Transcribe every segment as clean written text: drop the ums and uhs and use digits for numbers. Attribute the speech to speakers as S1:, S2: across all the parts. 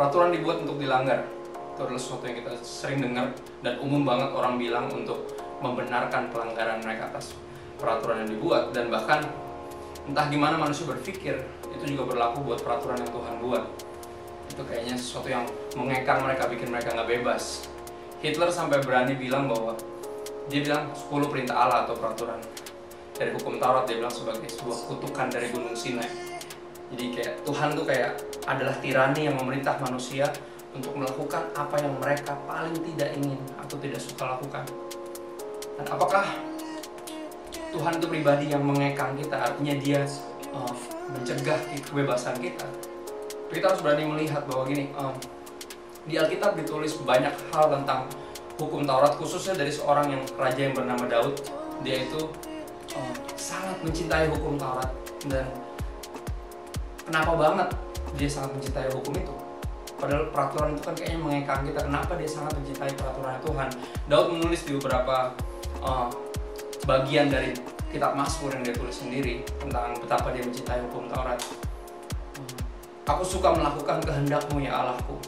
S1: peraturan dibuat untuk dilanggar. Itu adalah sesuatu yang kita sering dengar dan umum banget orang bilang untuk membenarkan pelanggaran mereka atas peraturan yang dibuat. Dan bahkan entah gimana manusia berpikir, itu juga berlaku buat peraturan yang Tuhan buat. Itu kayaknya sesuatu yang mengekang mereka, bikin mereka nggak bebas. Hitler sampai berani bilang bahwa dia bilang 10 perintah Allah atau peraturan dari hukum Taurat, dia bilang sebagai sebuah kutukan dari Gunung Sinai. Jadi kayak Tuhan tuh kayak adalah tirani yang memerintah manusia untuk melakukan apa yang mereka paling tidak ingin atau tidak suka lakukan. Dan apakah Tuhan itu pribadi yang mengekang kita, artinya dia mencegah kebebasan kita? Kita harus berani melihat bahwa gini, di Alkitab ditulis banyak hal tentang hukum Taurat, khususnya dari seorang raja yang bernama Daud. Dia itu sangat mencintai hukum Taurat. Dan kenapa banget dia sangat mencintai hukum itu? Padahal peraturan itu kan kayaknya mengekang kita. Kenapa dia sangat mencintai peraturan Tuhan? Daud menulis di beberapa bagian dari kitab Mazmur yang dia tulis sendiri tentang betapa dia mencintai hukum Taurat. Aku suka melakukan kehendak-Mu ya Allahku,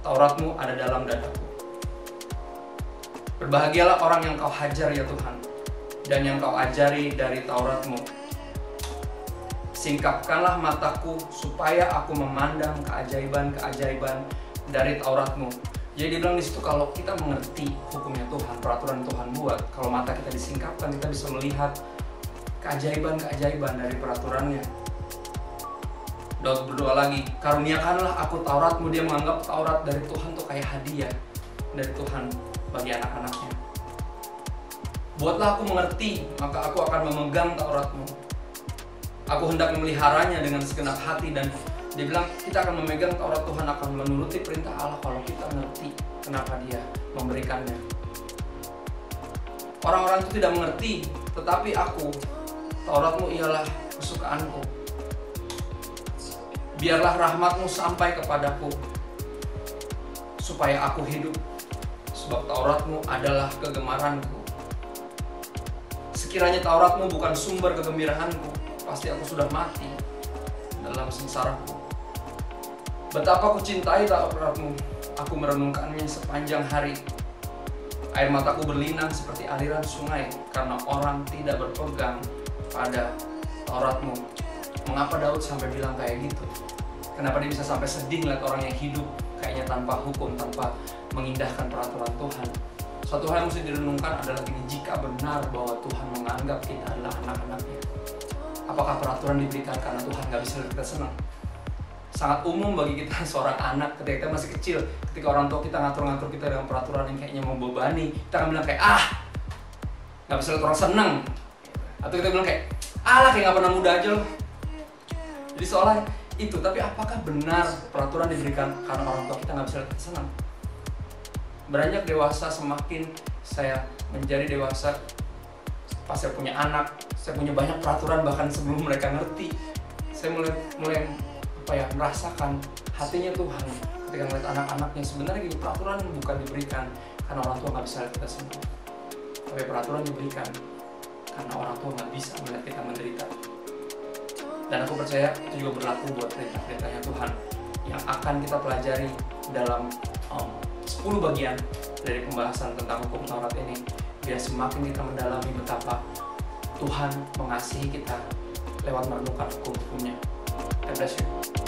S1: Taurat-Mu ada dalam dadaku. Berbahagialah orang yang Kau hajar ya Tuhan, dan yang Kau ajari dari Taurat-Mu. Singkapkanlah mataku supaya aku memandang keajaiban-keajaiban dari Taurat-Mu. Jadi dia bilang di situ, kalau kita mengerti hukumnya Tuhan, peraturan Tuhan buat, kalau mata kita disingkapkan, kita bisa melihat keajaiban-keajaiban dari peraturannya. Daud berdoa lagi, karuniakanlah aku Taurat-Mu. Dia menganggap Taurat dari Tuhan tuh kayak hadiah dari Tuhan bagi anak-anaknya. Buatlah aku mengerti, maka aku akan memegang Taurat-Mu. Aku hendak memeliharanya dengan segenap hati. Dan dia bilang kita akan memegang Taurat Tuhan, akan menuruti perintah Allah kalau kita mengerti kenapa dia memberikannya. Orang-orang itu tidak mengerti, tetapi aku, Taurat-Mu ialah kesukaanku. Biarlah rahmat-Mu sampai kepadaku, supaya aku hidup, sebab Taurat-Mu adalah kegemaranku. Sekiranya Taurat-Mu bukan sumber kegembiraanku, pasti aku sudah mati dalam sengsaraku. Betapa aku cintai Taurat-Mu, aku merenungkannya sepanjang hari. Air mataku berlinang seperti aliran sungai, karena orang tidak berpegang pada Taurat-Mu. Mengapa Daud sampai bilang kayak gitu? Kenapa dia bisa sampai sedih ngeliat orang yang hidup kayaknya tanpa hukum, tanpa mengindahkan peraturan Tuhan? Suatu hal yang mesti direnungkan adalah gini, jika benar bahwa Tuhan menganggap kita adalah anak-anaknya, apakah peraturan diberikan karena Tuhan gak bisa kita senang? Sangat umum bagi kita seorang anak ketika kita masih kecil, ketika orang tua kita ngatur-ngatur kita dengan peraturan yang kayaknya membebani, kita akan bilang kayak, gak bisa lihat orang senang. Atau kita bilang kayak, kayak gak pernah muda aja loh. Jadi seolah itu, tapi apakah benar peraturan diberikan karena orang tua kita nggak bisa lihat senang? Beranjak dewasa, semakin saya menjadi dewasa, pas saya punya anak, saya punya banyak peraturan bahkan sebelum mereka ngerti. Saya mulai merasakan hatinya Tuhan ketika melihat anak-anaknya. Sebenarnya gini, peraturan bukan diberikan karena orang tua nggak bisa lihat kita senang, tapi peraturan diberikan karena orang tua nggak bisa melihat kita menderita. Dan aku percaya itu juga berlaku buat perintah-perintahnya Tuhan yang akan kita pelajari dalam 10 bagian dari pembahasan tentang hukum Taurat ini, biar semakin kita mendalami betapa Tuhan mengasihi kita lewat merenungkan hukum-hukumnya. God bless you.